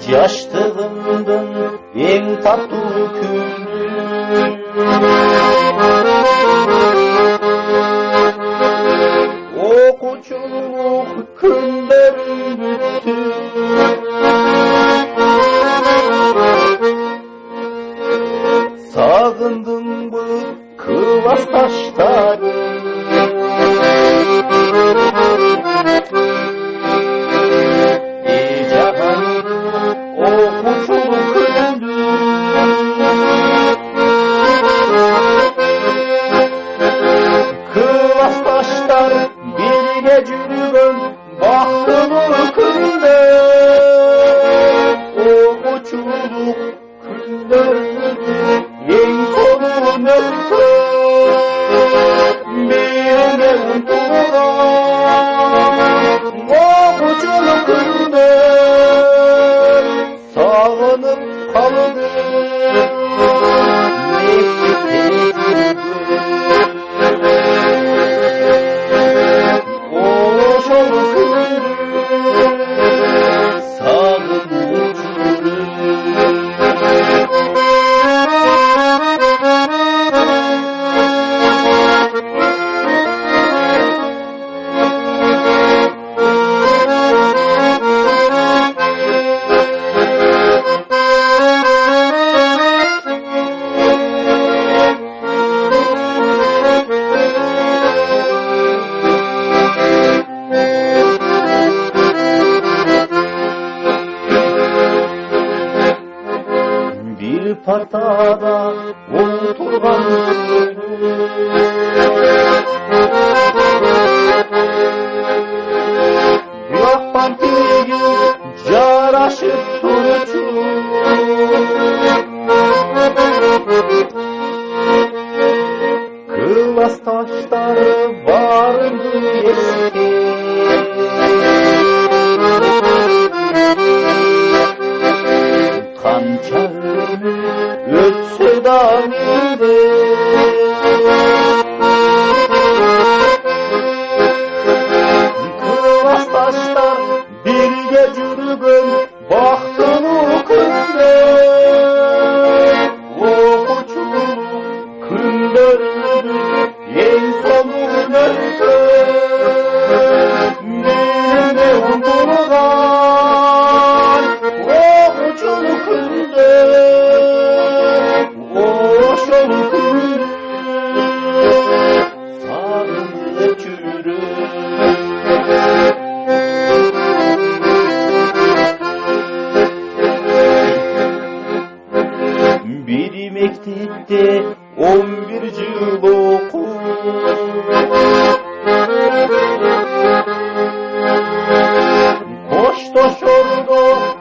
Yaştığımdan en tatlı günü. Okuculuk günlerim bitti. Sağındım bu kıvas taşları. Gecülüğün bahtımı künde, o uçuluk künde, yen sonu nefse, birine unturan, o uçuluk künde, sağınıp kaldı, bir partada oturgan yappan tegi jaraşıp turucu kıvas taşları vardı eski kançarını ötse damide kıvas taşlar bir gecülüğün bahtını künde o uçuluk künderdir en sonu nefse birine unturan o uçuluk künde o şol künde sarı çürü bir mektepte 11 yıl oku koş toş orada